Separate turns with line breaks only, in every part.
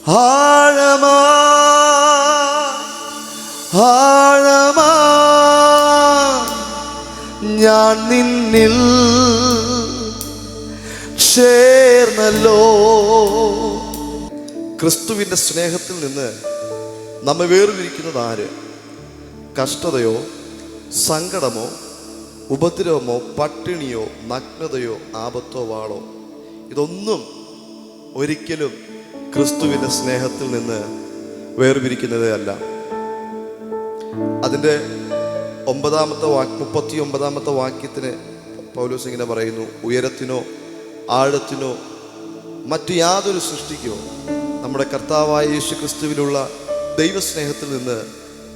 ആഴമാ ആഴമാ ഞാൻ നിന്നിൽ ചേർന്നല്ലോ. ക്രിസ്തുവിൻ്റെ സ്നേഹത്തിൽ നിന്ന് നമ്മെ വേർതിരിക്കുന്നത് ആര്? കഷ്ടതയോ സങ്കടമോ ഉപദ്രവമോ പട്ടിണിയോ നഗ്നതയോ ആപത്തോ വാളോ, ഇതൊന്നും ഒരിക്കലും ക്രിസ്തുവിൻ്റെ സ്നേഹത്തിൽ നിന്ന് വേർതിരിക്കുന്നതേ അല്ല. അതിൻ്റെ 39-ാമത്തെ വാക്യത്തിന് പൗലോസ് ഇങ്ങനെ പറയുന്നു: ഉയരത്തിനോ ആഴത്തിനോ മറ്റു യാതൊരു സൃഷ്ടിക്കോ നമ്മുടെ കർത്താവായ യേശു ക്രിസ്തുവിലുള്ള ദൈവസ്നേഹത്തിൽ നിന്ന്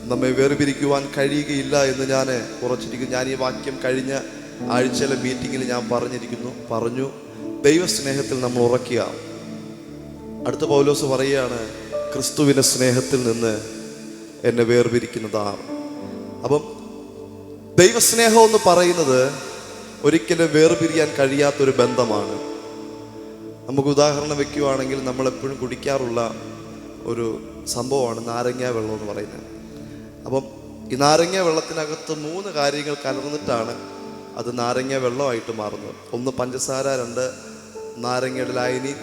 നമ്മെ വേർപിരിക്കുവാൻ കഴിയുകയില്ല എന്ന് ഞാൻ ഉറച്ചിരിക്കുന്നു. ഞാൻ ഈ വാക്യം കഴിഞ്ഞ ആഴ്ചയിലെ മീറ്റിങ്ങിൽ ഞാൻ പറഞ്ഞു ദൈവസ്നേഹത്തിൽ നമ്മൾ ഉറക്കുക. അടുത്ത പൗലോസ് പറയുകയാണ്, ക്രിസ്തുവിൻ്റെ സ്നേഹത്തിൽ നിന്ന് എന്നെ വേർപിരിക്കുന്നതാണ്. അപ്പം ദൈവസ്നേഹം എന്ന് പറയുന്നത് ഒരിക്കലും വേർപിരിയാൻ കഴിയാത്തൊരു ബന്ധമാണ്. നമുക്ക് ഉദാഹരണം വെക്കുകയാണെങ്കിൽ നമ്മളെപ്പോഴും കുടിക്കാറുള്ള ഒരു സംഭവമാണ് നാരങ്ങ വെള്ളം എന്ന് പറയുന്നത്. അപ്പം ഈ നാരങ്ങ വെള്ളത്തിനകത്ത് 3 കാര്യങ്ങൾ കലർന്നിട്ടാണ് അത് നാരങ്ങ വെള്ളമായിട്ട് മാറുന്നത്. 1 പഞ്ചസാര, 2 നാരങ്ങയുടെ ലായനി,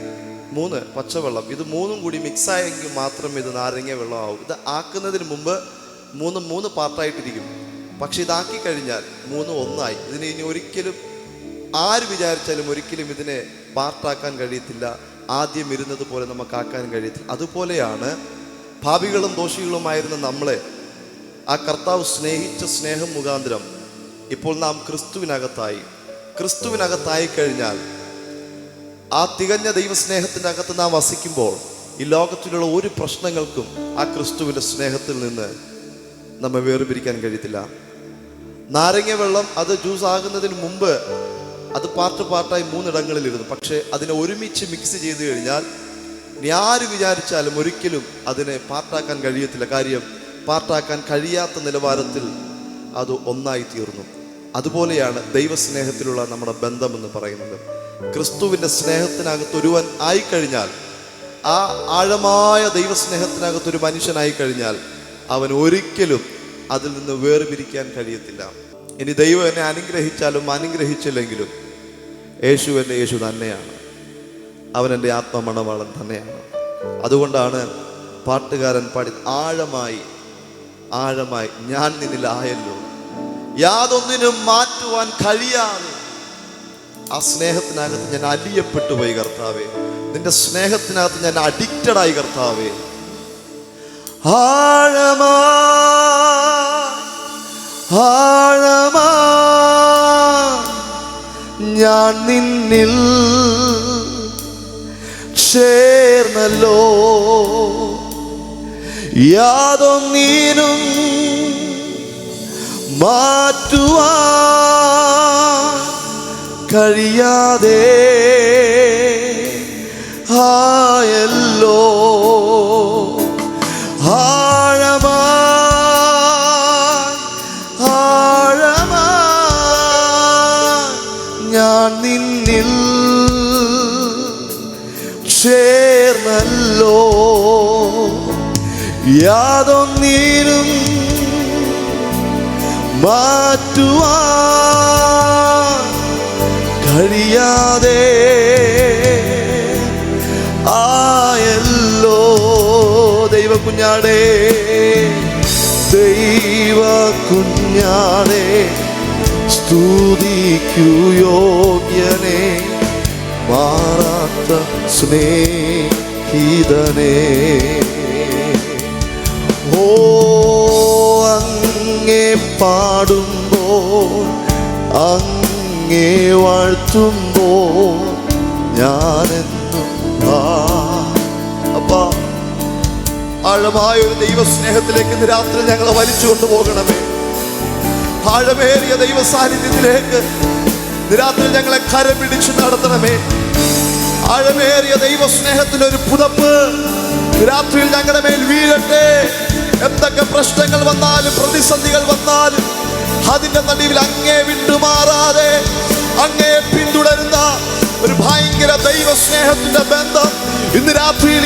3 പച്ചവെള്ളം. ഇത് 3ഉം കൂടി മിക്സായെങ്കിൽ മാത്രമേ ഇത് നാരങ്ങ വെള്ളമാവും. ഇത് ആക്കുന്നതിന് മുമ്പ് 3 പാർട്ടായിട്ടിരിക്കും. പക്ഷെ ഇതാക്കി കഴിഞ്ഞാൽ 3 ഒന്നായി. ഇതിനെ ഇനി ഒരിക്കലും ആര് വിചാരിച്ചാലും ഒരിക്കലും ഇതിനെ പാർട്ടാക്കാൻ കഴിയത്തില്ല. ആദ്യം ഇരുന്നത് പോലെ നമുക്കാക്കാൻ കഴിയത്തില്ല. അതുപോലെയാണ് പാപികളും ദോഷികളുമായിരുന്ന നമ്മളെ ആ കർത്താവ് സ്നേഹിച്ച സ്നേഹം മുഖാന്തരം ഇപ്പോൾ നാം ക്രിസ്തുവിനകത്തായി കഴിഞ്ഞാൽ, ആ തികഞ്ഞ ദൈവസ്നേഹത്തിൻ്റെ അകത്ത് നാം വസിക്കുമ്പോൾ ഈ ലോകത്തിലുള്ള ഒരു പ്രശ്നങ്ങൾക്കും ആ ക്രിസ്തുവിൻ്റെ സ്നേഹത്തിൽ നിന്ന് നമ്മെ വേർപിരിക്കാൻ കഴിയത്തില്ല. നാരങ്ങ വെള്ളം അത് ജ്യൂസ് ആകുന്നതിന് മുമ്പ് അത് പാർട്ടായി 3 ഇടങ്ങളിലിരുന്നു. പക്ഷേ അതിനെ ഒരുമിച്ച് മിക്സ് ചെയ്ത് കഴിഞ്ഞാൽ ഇനി ആര് വിചാരിച്ചാലും ഒരിക്കലും അതിനെ പാർട്ടാക്കാൻ കഴിയത്തില്ല. കാര്യം പാർട്ടാക്കാൻ കഴിയാത്ത നിലവാരത്തിൽ അത് ഒന്നായി തീർന്നു. അതുപോലെയാണ് ദൈവസ്നേഹത്തിലുള്ള നമ്മുടെ ബന്ധമെന്ന് പറയുന്നത്. ക്രിസ്തുവിൻ്റെ സ്നേഹത്തിനകത്ത് ഒരുവൻ ആയിക്കഴിഞ്ഞാൽ, ആ ആഴമായ ദൈവസ്നേഹത്തിനകത്തൊരു മനുഷ്യനായി കഴിഞ്ഞാൽ അവൻ ഒരിക്കലും അതിൽ നിന്ന് വേർപിരിക്കാൻ കഴിയത്തില്ല. ഇനി ദൈവം എന്നെ അനുഗ്രഹിച്ചാലും അനുഗ്രഹിച്ചില്ലെങ്കിലും യേശു എൻ്റെ യേശു തന്നെയാണ്. അവൻ എൻ്റെ ആത്മമണവാളൻ തന്നെയാണ്. അതുകൊണ്ടാണ് പാട്ടുകാരൻ പാടി, ആഴമായി ഞാൻ നിന്നിലായല്ലോ, യാതൊന്നിനും മാറ്റുവാൻ കഴിയാതെ ആ സ്നേഹത്തിനകത്ത് ഞാൻ അലിയപ്പെട്ടു പോയി കർത്താവേ. നിന്റെ സ്നേഹത്തിനകത്ത് ഞാൻ അഡിക്റ്റഡായി കർത്താവേ. ആഴമാ ഞാൻ നിന്നിൽ ചേർന്നല്ലോ, യാതൊന്നിനും മാറ്റുവാൻ കഴിയാതെ ആയല്ലോ. ഞാൻ നിന്നിൽ ചേർന്നല്ലോ, യാതൊന്നിനും മാറ്റുവാൻ കഴിയാതെ ആയല്ലോ. ദൈവ കുഞ്ഞാടേ സ്തുതിക്കു യോഗ്യനെ, മാറാത്ത സ്നേഹിതനെ. ഓ അങ്ങേ പാടുമ്പോൾ, അങ്ങേ വാഴ്ത്തുമ്പോൾ ഞാനെന്നും അപ്പാ ആഴമായൊരു ദൈവസ്നേഹത്തിലേക്ക് ഇന്ന് രാത്രി ഞങ്ങളെ വലിച്ചു കൊണ്ടുപോകണമേ. ആഴമേറിയ ദൈവ സാന്നിധ്യത്തിലേക്ക് രാത്രി ഞങ്ങളെ കരം പിടിച്ചു നടത്തണമേ. ആഴമേറിയ ദൈവസ്നേഹത്തിന്റെ ഒരു പുതപ്പ് രാത്രിയിൽ ഞങ്ങളുടെ മേൽ വീഴട്ടെ. എന്തൊക്കെ പ്രശ്നങ്ങൾ വന്നാലും പ്രതിസന്ധികൾ വന്നാലും അതിന്റെ നടുവിൽ അങ്ങേ വിട്ടുമാറാതെ അങ്ങേ പിന്തുടരുന്ന ഒരു ഭയങ്കര ദൈവസ്നേഹത്തിന്റെ ബന്ധം ഇന്ന് രാത്രിയിൽ